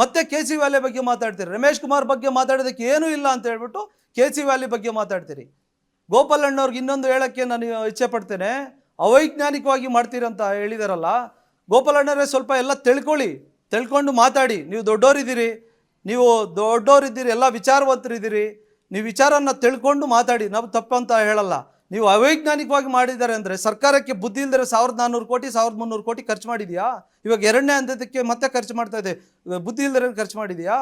ಮತ್ತೆ K C valley ಬಗ್ಗೆ ಮಾತಾಡ್ತೀರಿ. ರಮೇಶ್ ಕುಮಾರ್ ಬಗ್ಗೆ ಮಾತಾಡೋದಕ್ಕೆ ಏನೂ ಇಲ್ಲ ಅಂತ ಹೇಳ್ಬಿಟ್ಟು ಕೆ ಸಿ ವ್ಯಾಲಿ ಬಗ್ಗೆ ಮಾತಾಡ್ತೀರಿ. ಗೋಪಾಲಣ್ಣವ್ರಿಗೆ ಇನ್ನೊಂದು ಹೇಳೋಕ್ಕೆ ನಾನು ಇಚ್ಛೆ ಪಡ್ತೇನೆ. ಅವೈಜ್ಞಾನಿಕವಾಗಿ ಮಾಡ್ತೀರಂತ ಹೇಳಿದಾರಲ್ಲ, ಗೋಪಾಲಣ್ಣರೇ ಸ್ವಲ್ಪ ಎಲ್ಲ ತಿಳ್ಕೊಂಡು ಮಾತಾಡಿ. ನೀವು ದೊಡ್ಡೋರಿದ್ದೀರಿ, ಎಲ್ಲ ವಿಚಾರವಂತರಿದ್ದೀರಿ. ನೀವು ವಿಚಾರನ ತಿಳ್ಕೊಂಡು ಮಾತಾಡಿ, ನಾವು ತಪ್ಪಂತ ಹೇಳಲ್ಲ. ನೀವು ಅವೈಜ್ಞಾನಿಕವಾಗಿ ಮಾಡಿದ್ದಾರೆ ಅಂದರೆ ಸರ್ಕಾರಕ್ಕೆ ಬುದ್ಧಿ ಇಲ್ಲದರೆ 1400 ಕೋಟಿ 1300 ಕೋಟಿ ಖರ್ಚು ಮಾಡಿದೆಯಾ? ಇವಾಗ ಎರಡನೇ ಹಂತಕ್ಕೆ ಮತ್ತೆ ಖರ್ಚು ಮಾಡ್ತಾ ಇದೆ, ಬುದ್ಧಿ ಇಲ್ಲದರೆ ಖರ್ಚು ಮಾಡಿದೆಯಾ?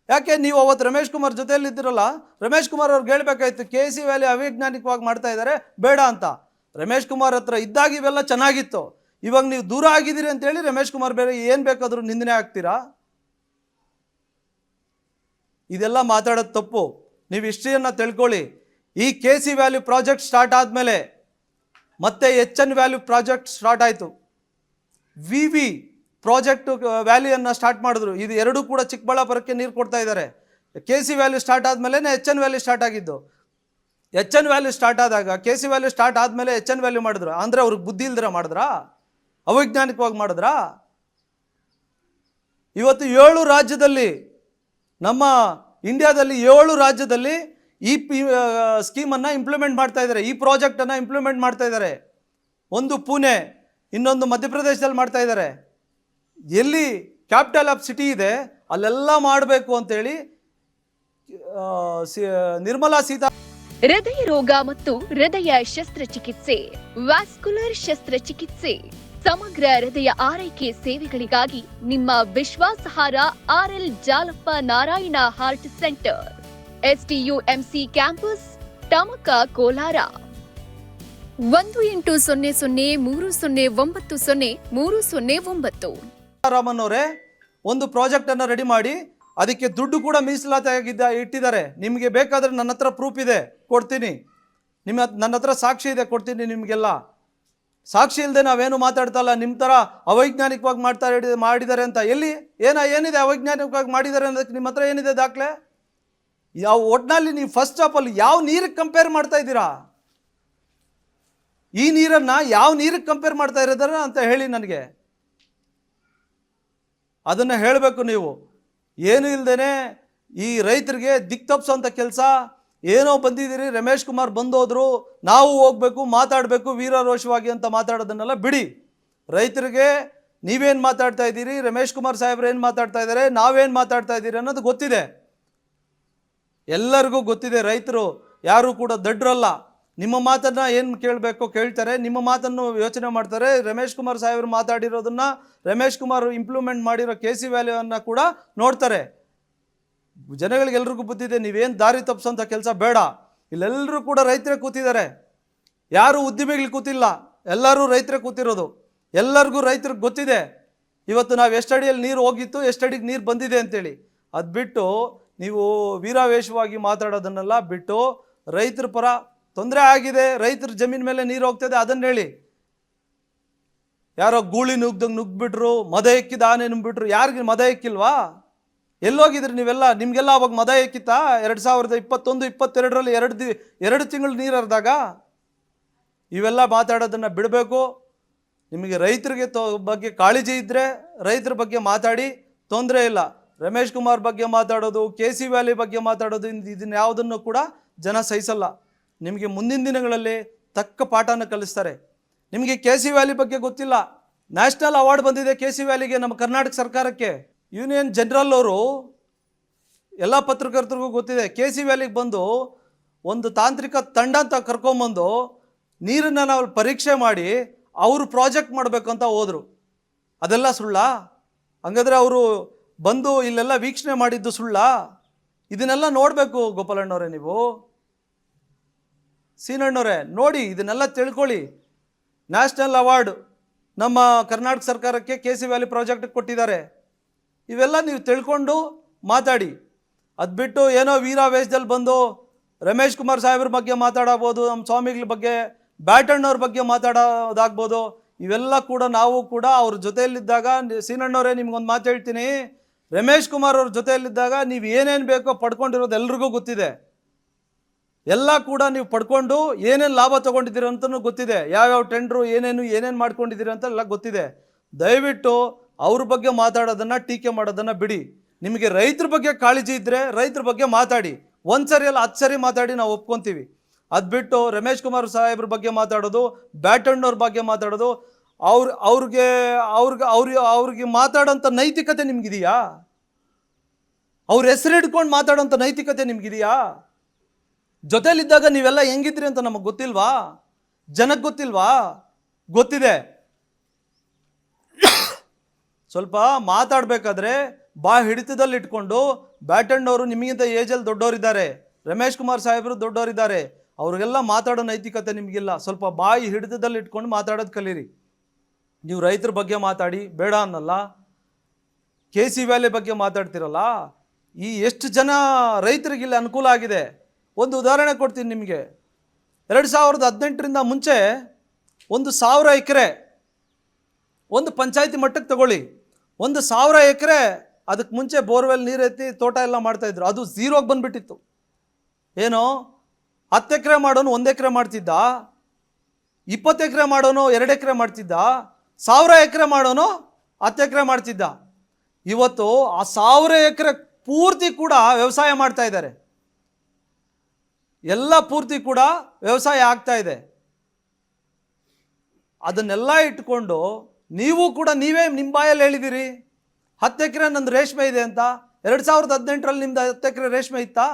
ಯಾಕೆ ನೀವು ಅವತ್ತು ರಮೇಶ್ ಕುಮಾರ್ ಜೊತೆಯಲ್ಲಿ ಇದ್ದಿರಲ್ಲ, ರಮೇಶ್ ಕುಮಾರ್ ಅವ್ರಿಗೆ ಹೇಳ್ಬೇಕಾಯ್ತು ಕೆ ಸಿ ವ್ಯಾಲಿ ಅವೈಜ್ಞಾನಿಕವಾಗಿ ಮಾಡ್ತಾ ಇದ್ದಾರೆ ಬೇಡ ಅಂತ. ರಮೇಶ್ ಕುಮಾರ್ ಹತ್ರ ಇದ್ದಾಗ ಇವೆಲ್ಲ ಚೆನ್ನಾಗಿತ್ತು. ಇವಾಗ ನೀವು ದೂರ ಆಗಿದ್ದೀರಿ ಅಂತೇಳಿ ರಮೇಶ್ ಕುಮಾರ್ ಬೇರೆ ಏನು ಬೇಕಾದರೂ ನಿಂದನೆ ಆಗ್ತೀರಾ? ಇದೆಲ್ಲ ಮಾತಾಡೋದು ತಪ್ಪು. ನೀವು ಹಿಸ್ಟ್ರಿಯನ್ನು ತಿಳ್ಕೊಳ್ಳಿ. ಈ K C valley project start ಆದಮೇಲೆ ಮತ್ತೆ H N valley project start ಆಯಿತು. ವಿ ಪ್ರಾಜೆಕ್ಟ್ ವ್ಯಾಲಿಯನ್ನು ಸ್ಟಾರ್ಟ್ ಮಾಡಿದ್ರು. ಇದು ಎರಡೂ ಕೂಡ ಚಿಕ್ಕಬಳ್ಳಾಪುರಕ್ಕೆ ನೀರು ಕೊಡ್ತಾ ಇದ್ದಾರೆ. ಕೆ ಸಿ ವ್ಯಾಲಿ ಸ್ಟಾರ್ಟ್ ಆದಮೇಲೆ ಎಚ್ ಎನ್ ವ್ಯಾಲಿ ಸ್ಟಾರ್ಟ್ ಆಗಿದ್ದು. ಎಚ್ ಎನ್ ವ್ಯಾಲಿ ಸ್ಟಾರ್ಟ್ ಆದಾಗ ಕೆ ಸಿ ವ್ಯಾಲಿ ಸ್ಟಾರ್ಟ್ ಆದಮೇಲೆ ಎಚ್ ಎನ್ ವ್ಯಾಲಿ ಮಾಡಿದ್ರು. ಅಂದರೆ ಅವ್ರಿಗೆ ಬುದ್ಧಿ ಇಲ್ದಿರ ಮಾಡಿದ್ರಾ? ಅವೈಜ್ಞಾನಿಕವಾಗಿ ಮಾಡಿದ್ರಾ? ಇವತ್ತು 7 ರಾಜ್ಯದಲ್ಲಿ, ನಮ್ಮ ಇಂಡಿಯಾದಲ್ಲಿ 7 ರಾಜ್ಯದಲ್ಲಿ ಈ ಸ್ಕೀಮನ್ನು ಇಂಪ್ಲಿಮೆಂಟ್ ಮಾಡ್ತಾ ಇದ್ದಾರೆ, ಈ ಪ್ರಾಜೆಕ್ಟನ್ನು ಇಂಪ್ಲಿಮೆಂಟ್ ಮಾಡ್ತಾ ಇದ್ದಾರೆ. ಒಂದು ಪುಣೆ, ಇನ್ನೊಂದು ಮಧ್ಯಪ್ರದೇಶದಲ್ಲಿ ಮಾಡ್ತಾ ಇದ್ದಾರೆ. ಎಲ್ಲಿ ಕ್ಯಾಪಿಟಲ್ ಆಫ್ ಸಿಟಿ ಇದೆ ಅಲ್ಲೆಲ್ಲ ಮಾಡಬೇಕು ಅಂತೇಳಿ ನಿರ್ಮಲಾ ಸೀತಾ. ಹೃದಯ ರೋಗ ಮತ್ತು ಹೃದಯ ಶಸ್ತ್ರಚಿಕಿತ್ಸೆ, ವ್ಯಾಸ್ಕ್ಯುಲರ್ ಶಸ್ತ್ರಚಿಕಿತ್ಸೆ, ಸಮಗ್ರ ಹೃದಯ ಆರೈಕೆ ಸೇವೆಗಳಿಗಾಗಿ ನಿಮ್ಮ ವಿಶ್ವಾಸಾರ್ಹ RL Jalappa Narayana heart centre, STUMC campus, Tamaka, Kolar. 180030090309. Raman ಅವರೇ, ಒಂದು ಪ್ರಾಜೆಕ್ಟನ್ನು ರೆಡಿ ಮಾಡಿ, ಅದಕ್ಕೆ ದುಡ್ಡು ಕೂಡ ಮೀಸಲಾತಿ ಇಟ್ಟಿದ್ದಾರೆ. ನಿಮಗೆ ಬೇಕಾದರೆ ನನ್ನ ಹತ್ರ ಪ್ರೂಫ್ ಇದೆ, ಕೊಡ್ತೀನಿ. ನನ್ನ ಹತ್ರ ಸಾಕ್ಷಿ ಇದೆ, ಕೊಡ್ತೀನಿ ನಿಮಗೆಲ್ಲ. ಸಾಕ್ಷಿ ಇಲ್ಲದೆ ನಾವೇನು ಮಾತಾಡ್ತಾ ಇಲ್ಲ. ನಿಮ್ಮ ಥರ ಅವೈಜ್ಞಾನಿಕವಾಗಿ ಮಾಡಿದ್ದಾರೆ ಅಂತ ಏನಿದೆ ಅವೈಜ್ಞಾನಿಕವಾಗಿ ಮಾಡಿದ್ದಾರೆ ಅನ್ನೋದಕ್ಕೆ ನಿಮ್ಮ ಹತ್ರ ಏನಿದೆ ದಾಖಲೆ? ಯಾವ ಒಟ್ಟಿನಲ್ಲಿ ನೀವು ಫಸ್ಟ್ ಆಫ್ ಆಲ್ ಯಾವ ನೀರಿಗೆ ಕಂಪೇರ್ ಮಾಡ್ತಾ ಇದ್ದೀರಾ? ಈ ನೀರನ್ನು ಯಾವ ನೀರಿಗೆ ಕಂಪೇರ್ ಮಾಡ್ತಾ ಇರೋದಾರ ಅಂತ ಹೇಳಿ ನನಗೆ. ಅದನ್ನು ಹೇಳಬೇಕು ನೀವು. ಏನು ಇಲ್ಲದೇ ಈ ರೈತರಿಗೆ ದಿಕ್ ತಪ್ಪಿಸೋಂಥ ಕೆಲಸ. ಏನೋ ಬಂದಿದ್ದೀರಿ, ರಮೇಶ್ ಕುಮಾರ್ ಬಂದೋದ್ರು, ನಾವು ಹೋಗಬೇಕು, ಮಾತಾಡಬೇಕು ವೀರಾರೋಷವಾಗಿ ಅಂತ ಮಾತಾಡೋದನ್ನೆಲ್ಲ ಬಿಡಿ. ರೈತರಿಗೆ ನೀವೇನು ಮಾತಾಡ್ತಾ ಇದ್ದೀರಿ, ರಮೇಶ್ ಕುಮಾರ್ ಸಾಹೇಬ್ರು ಏನು ಮಾತಾಡ್ತಾ ಇದ್ದಾರೆ, ನಾವೇನು ಮಾತಾಡ್ತಾ ಇದ್ದೀರಿ ಅನ್ನೋದು ಗೊತ್ತಿದೆ, ಎಲ್ಲರಿಗೂ ಗೊತ್ತಿದೆ. ರೈತರು ಯಾರೂ ಕೂಡ ದಡ್ರಲ್ಲ. ನಿಮ್ಮ ಮಾತನ್ನು ಏನು ಕೇಳಬೇಕು ಕೇಳ್ತಾರೆ, ನಿಮ್ಮ ಮಾತನ್ನು ಯೋಚನೆ ಮಾಡ್ತಾರೆ. ರಮೇಶ್ ಕುಮಾರ್ ಸಾಹೇಬರು ಮಾತಾಡಿರೋದನ್ನು, ರಮೇಶ್ ಕುಮಾರ್ ಇಂಪ್ಲಿಮೆಂಟ್ ಮಾಡಿರೋ ಕೆ ಸಿ ವ್ಯಾಲಿಯನ್ನು ಕೂಡ ನೋಡ್ತಾರೆ. ಜನಗಳಿಗೆಲ್ರಿಗೂ ಬುದ್ಧಿದೆ. ನೀವೇನು ದಾರಿ ತಪ್ಪಿಸೋಂಥ ಕೆಲಸ ಬೇಡ. ಇಲ್ಲೆಲ್ಲರೂ ಕೂಡ ರೈತರೇ ಕೂತಿದ್ದಾರೆ, ಯಾರು ಉದ್ಯಮಿಗಳು ಕೂತಿಲ್ಲ, ಎಲ್ಲರೂ ರೈತರೇ ಕೂತಿರೋದು. ಎಲ್ಲರಿಗೂ ರೈತರಿಗೆ ಗೊತ್ತಿದೆ ಇವತ್ತು ನಾವು ಎಷ್ಟು ಅಡಿಯಲ್ಲಿ ನೀರು ಹೋಗಿತ್ತು, ಎಷ್ಟು ಅಡಿಗೆ ನೀರು ಬಂದಿದೆ ಅಂತೇಳಿ. ಅದು ಬಿಟ್ಟು ನೀವು ವೀರಾವೇಶವಾಗಿ ಮಾತಾಡೋದನ್ನೆಲ್ಲ ಬಿಟ್ಟು, ರೈತರ ಪರ ತೊಂದರೆ ಆಗಿದೆ, ರೈತರ ಜಮೀನ್ ಮೇಲೆ ನೀರು ಹೋಗ್ತದೆ ಅದನ್ನು ಹೇಳಿ. ಯಾರೋ ಗೂಳಿ ನುಗ್ಗಿಬಿಟ್ರು, ಮದ ಎಕ್ಕಿದ ಆನೆ ನುಗ್ಬಿಟ್ರು. ಯಾರಿಗೆ ಮದ ಎಕ್ಕಿಲ್ವಾ? ಎಲ್ಲೋಗಿದ್ರಿ ನೀವೆಲ್ಲ? ನಿಮಗೆಲ್ಲ ಅವಾಗ ಮದ ಎಕ್ಕಿತ್ತಾ? 2021-22ರಲ್ಲಿ 2 ತಿಂಗಳು ನೀರು ಹರಿದಾಗ? ಇವೆಲ್ಲ ಮಾತಾಡೋದನ್ನು ಬಿಡಬೇಕು. ನಿಮಗೆ ರೈತರಿಗೆ ಬಗ್ಗೆ ಕಾಳಜಿ ಇದ್ದರೆ ರೈತರ ಬಗ್ಗೆ ಮಾತಾಡಿ, ತೊಂದರೆ ಇಲ್ಲ. ರಮೇಶ್ ಕುಮಾರ್ ಬಗ್ಗೆ ಮಾತಾಡೋದು, ಕೆ ಸಿ ವ್ಯಾಲಿ ಬಗ್ಗೆ ಮಾತಾಡೋದು, ಇದನ್ನ ಯಾವುದನ್ನು ಕೂಡ ಜನ ಸಹಿಸಲ್ಲ. ನಿಮಗೆ ಮುಂದಿನ ದಿನಗಳಲ್ಲಿ ತಕ್ಕ ಪಾಠನ ಕಲಿಸ್ತಾರೆ. ನಿಮಗೆ ಕೆ ಸಿ ವ್ಯಾಲಿ ಬಗ್ಗೆ ಗೊತ್ತಿಲ್ಲ. ನ್ಯಾಷನಲ್ ಅವಾರ್ಡ್ ಬಂದಿದೆ ಕೆ ಸಿ ವ್ಯಾಲಿಗೆ, ನಮ್ಮ ಕರ್ನಾಟಕ ಸರ್ಕಾರಕ್ಕೆ. ಯೂನಿಯನ್ ಜನರಲ್ ಅವರು ಎಲ್ಲ ಪತ್ರಕರ್ತರಿಗೂ ಗೊತ್ತಿದೆ. ಕೆ ಸಿ ವ್ಯಾಲಿಗೆ ಬಂದು ಒಂದು ತಾಂತ್ರಿಕ ತಂಡ ಅಂತ ಕರ್ಕೊಂಬಂದು ನೀರನ್ನು ನಾವು ಪರೀಕ್ಷೆ ಮಾಡಿ ಅವರು ಪ್ರಾಜೆಕ್ಟ್ ಮಾಡಬೇಕು ಅಂತ ಹೋದರು. ಅದೆಲ್ಲ ಸುಳ್ಳಾ? ಹಂಗಾದ್ರೆ ಅವರು ಬಂದು ಇಲ್ಲೆಲ್ಲ ವೀಕ್ಷಣೆ ಮಾಡಿದ್ದು ಸುಳ್ಳಾ? ಇದನ್ನೆಲ್ಲ ನೋಡಬೇಕು ಗೋಪಾಲಣ್ಣವರೇ, ನೀವು ಸೀನಣ್ಣವರೇ ನೋಡಿ, ಇದನ್ನೆಲ್ಲ ತಿಳ್ಕೊಳ್ಳಿ. ನ್ಯಾಷನಲ್ ಅವಾರ್ಡ್ ನಮ್ಮ ಕರ್ನಾಟಕ ಸರ್ಕಾರಕ್ಕೆ ಕೆ ಸಿ ವ್ಯಾಲಿ ಪ್ರಾಜೆಕ್ಟ್ಗೆ ಕೊಟ್ಟಿದ್ದಾರೆ. ಇವೆಲ್ಲ ನೀವು ತಿಳ್ಕೊಂಡು ಮಾತಾಡಿ. ಅದು ಬಿಟ್ಟು ಏನೋ ವೀರಾವೇಶದಲ್ಲಿ ಬಂದು ರಮೇಶ್ ಕುಮಾರ್ ಸಾಹೇಬ್ರ ಬಗ್ಗೆ ಮಾತಾಡಬೋದು, ನಮ್ಮ ಸ್ವಾಮಿಗಳ ಬಗ್ಗೆ, ಬ್ಯಾಟಣ್ಣವ್ರ ಬಗ್ಗೆ ಮಾತಾಡೋದಾಗ್ಬೋದು. ಇವೆಲ್ಲ ಕೂಡ ನಾವು ಕೂಡ ಅವ್ರ ಜೊತೆಯಲ್ಲಿದ್ದಾಗ, ಸೀನಣ್ಣವರೇ ನಿಮ್ಗೊಂದು ಮಾತು ಹೇಳ್ತೀನಿ, ರಮೇಶ್ ಕುಮಾರ್ ಅವ್ರ ಜೊತೆಯಲ್ಲಿದ್ದಾಗ ನೀವು ಏನೇನು ಬೇಕೋ ಪಡ್ಕೊಂಡಿರೋದು ಎಲ್ರಿಗೂ ಗೊತ್ತಿದೆ. ಎಲ್ಲ ಕೂಡ ನೀವು ಪಡ್ಕೊಂಡು ಏನೇನು ಲಾಭ ತೊಗೊಂಡಿದ್ದೀರ ಅಂತಲೂ ಗೊತ್ತಿದೆ. ಯಾವ್ಯಾವ ಟೆಂಡ್ರು ಏನೇನು ಮಾಡ್ಕೊಂಡಿದ್ದೀರ ಅಂತ ಎಲ್ಲ ಗೊತ್ತಿದೆ. ದಯವಿಟ್ಟು ಅವ್ರ ಬಗ್ಗೆ ಮಾತಾಡೋದನ್ನು, ಟೀಕೆ ಮಾಡೋದನ್ನು ಬಿಡಿ. ನಿಮಗೆ ರೈತರ ಬಗ್ಗೆ ಕಾಳಜಿ ಇದ್ದರೆ ರೈತರ ಬಗ್ಗೆ ಮಾತಾಡಿ. ಒಂದು ಸರಿ ಅಲ್ಲ 10 ಸರಿ ಮಾತಾಡಿ, ನಾವು ಒಪ್ಕೊತೀವಿ. ಅದು ಬಿಟ್ಟು ರಮೇಶ್ ಕುಮಾರ್ ಸಾಹೇಬ್ರ ಬಗ್ಗೆ ಮಾತಾಡೋದು, ಬ್ಯಾಟಣ್ಣವ್ರ ಬಗ್ಗೆ ಮಾತಾಡೋದು, ಅವ್ರಿಗೆ ಮಾತಾಡೋಂಥ ನೈತಿಕತೆ ನಿಮ್ಗಿದೆಯಾ? ಅವ್ರ ಹೆಸರಿಡ್ಕೊಂಡು ಮಾತಾಡೋಂಥ ನೈತಿಕತೆ ನಿಮ್ಗಿದೆಯಾ? ಜೊತೆಲಿದ್ದಾಗ ನೀವೆಲ್ಲ ಹೆಂಗಿದ್ರಿ ಅಂತ ನಮಗೆ ಗೊತ್ತಿಲ್ವಾ? ಜನಕ್ಕೆ ಗೊತ್ತಿಲ್ವಾ? ಗೊತ್ತಿದೆ. ಸ್ವಲ್ಪ ಮಾತಾಡಬೇಕಾದ್ರೆ ಹಿಡಿತದಲ್ಲಿ ಇಟ್ಕೊಂಡು, ಬ್ಯಾಟಣ್ಣವರು ನಿಮಗಿಂತ ಏಜಲ್ಲಿ ದೊಡ್ಡವರಿದ್ದಾರೆ, ರಮೇಶ್ ಕುಮಾರ್ ಸಾಹೇಬರು ದೊಡ್ಡವರಿದ್ದಾರೆ, ಅವ್ರಿಗೆಲ್ಲ ಮಾತಾಡೋ ನೈತಿಕತೆ ನಿಮಗಿಲ್ಲ. ಸ್ವಲ್ಪ ಹಿಡಿತದಲ್ಲಿ ಇಟ್ಕೊಂಡು ಮಾತಾಡೋದು ಕಲೀರಿ. ನೀವು ರೈತರ ಬಗ್ಗೆ ಮಾತಾಡಿ, ಬೇಡ ಅನ್ನಲ್ಲ. KC ವ್ಯಾಲಿ ಬಗ್ಗೆ ಮಾತಾಡ್ತಿರಲ್ಲ, ಈ ಎಷ್ಟು ಜನ ರೈತರಿಗಿಲ್ಲ ಅನುಕೂಲ ಆಗಿದೆ. ಒಂದು ಉದಾಹರಣೆ ಕೊಡ್ತೀನಿ ನಿಮಗೆ. 2018ರಿಂದ ಮುಂಚೆ 1,000 ಎಕರೆ ಒಂದು ಪಂಚಾಯತಿ ಮಟ್ಟಕ್ಕೆ ತಗೊಳ್ಳಿ, 1,000 ಎಕರೆ ಅದಕ್ಕೆ ಮುಂಚೆ ಬೋರ್ವೆಲ್ ನೀರು ಎತ್ತಿ ತೋಟ ಎಲ್ಲ ಮಾಡ್ತಾಯಿದ್ರು. ಅದು ಝೀರೋಗೆ ಬಂದುಬಿಟ್ಟಿತ್ತು. ಏನೋ 10 ಎಕರೆ ಮಾಡೋನು 1 ಎಕರೆ ಮಾಡ್ತಿದ್ದ, 20 ಎಕರೆ ಮಾಡೋನು 2 ಎಕರೆ ಮಾಡ್ತಿದ್ದ, 1000 ಎಕರೆ ಮಾಡೋನು 10 ಎಕರೆ ಮಾಡ್ತಿದ್ದ. ಇವತ್ತು ಆ 1000 ಎಕರೆ ಪೂರ್ತಿ ಕೂಡ ವ್ಯವಸಾಯ ಮಾಡ್ತಾ ಇದ್ದಾರೆ. ಎಲ್ಲ ಪೂರ್ತಿ ಕೂಡ ವ್ಯವಸಾಯ ಆಗ್ತಾ ಇದೆ. ಅದನ್ನೆಲ್ಲ ಇಟ್ಕೊಂಡು ನೀವು ಕೂಡ ನೀವೇ ನಿಮ್ಮ ಬಾಯಲ್ಲಿ ಹೇಳಿದಿರಿ 10 ಎಕರೆ ನಂದು ರೇಷ್ಮೆ ಇದೆ ಅಂತ. 2018ರಲ್ಲಿ ನಿಮ್ದು 10 ಎಕರೆ ರೇಷ್ಮೆ ಇತ್ತಾ?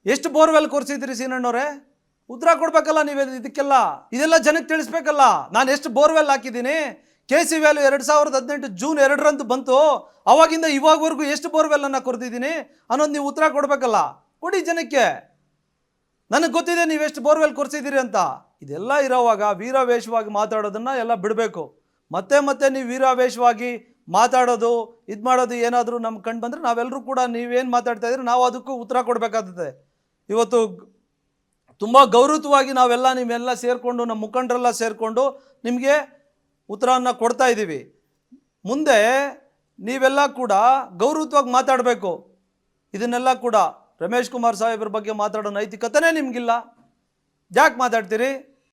ಎಷ್ಟು ಬೋರ್ವೆಲ್ ಕೊರ್ಸಿದ್ರಿ ಸೀನಣ್ಣವ್ರೆ? ಉತ್ತರ ಕೊಡ್ಬೇಕಲ್ಲ ನೀವೇ ಇದಕ್ಕೆಲ್ಲ. ಇದೆಲ್ಲ ಜನಕ್ಕೆ ತಿಳಿಸ್ಬೇಕಲ್ಲ. ನಾನು ಎಷ್ಟು ಬೋರ್ವೆಲ್ ಹಾಕಿದ್ದೀನಿ, KC ವ್ಯಾಲ್ಯೂ 2018 ಜೂನ್ 2ರಂದು ಬಂತು, ಅವಾಗಿಂದ ಇವಾಗವರೆಗೂ ಎಷ್ಟು ಬೋರ್ವೆಲ್ಲನ್ನು ಕೊರ್ದಿದ್ದೀನಿ ಅನ್ನೋದು ನೀವು ಉತ್ತರ ಕೊಡಬೇಕಲ್ಲ. ಕೊಡಿ ಜನಕ್ಕೆ. ನನಗೆ ಗೊತ್ತಿದೆ ನೀವೆಷ್ಟು ಬೋರ್ವೆಲ್ ಕೊರ್ಸಿದ್ದೀರಿ ಅಂತ. ಇದೆಲ್ಲ ಇರೋವಾಗ ವೀರಾವೇಶವಾಗಿ ಮಾತಾಡೋದನ್ನು ಎಲ್ಲ ಬಿಡಬೇಕು. ಮತ್ತೆ ನೀವು ವೀರಾವೇಶವಾಗಿ ಮಾತಾಡೋದು ಇದು ಮಾಡೋದು ಏನಾದರೂ ನಮ್ಗೆ ಕಂಡು ಬಂದರೆ ನಾವೆಲ್ಲರೂ ಕೂಡ ನೀವೇನು ಮಾತಾಡ್ತಾ ಇದ್ರೆ ನಾವು ಅದಕ್ಕೂ ಉತ್ತರ ಕೊಡಬೇಕಾಗ್ತದೆ. ಇವತ್ತು ತುಂಬ ಗೌರವವಾಗಿ ನಾವೆಲ್ಲ ನೀವೆಲ್ಲ ಸೇರಿಕೊಂಡು, ನಮ್ಮ ಮುಖಂಡರೆಲ್ಲ ಸೇರಿಕೊಂಡು ನಿಮಗೆ ಉತ್ತರವನ್ನು ಕೊಡ್ತಾ ಇದ್ದೀವಿ. ಮುಂದೆ ನೀವೆಲ್ಲ ಕೂಡ ಗೌರವವಾಗಿ ಮಾತಾಡಬೇಕು. ಇದನ್ನೆಲ್ಲ ಕೂಡ ರಮೇಶ್ ಕುಮಾರ್ ಸಾಹೇಬ್ರ ಬಗ್ಗೆ ಮಾತಾಡೋ ನೈತಿಕತೆನೇ ನಿಮಗಿಲ್ಲ. ಯಾಕೆ ಮಾತಾಡ್ತೀರಿ?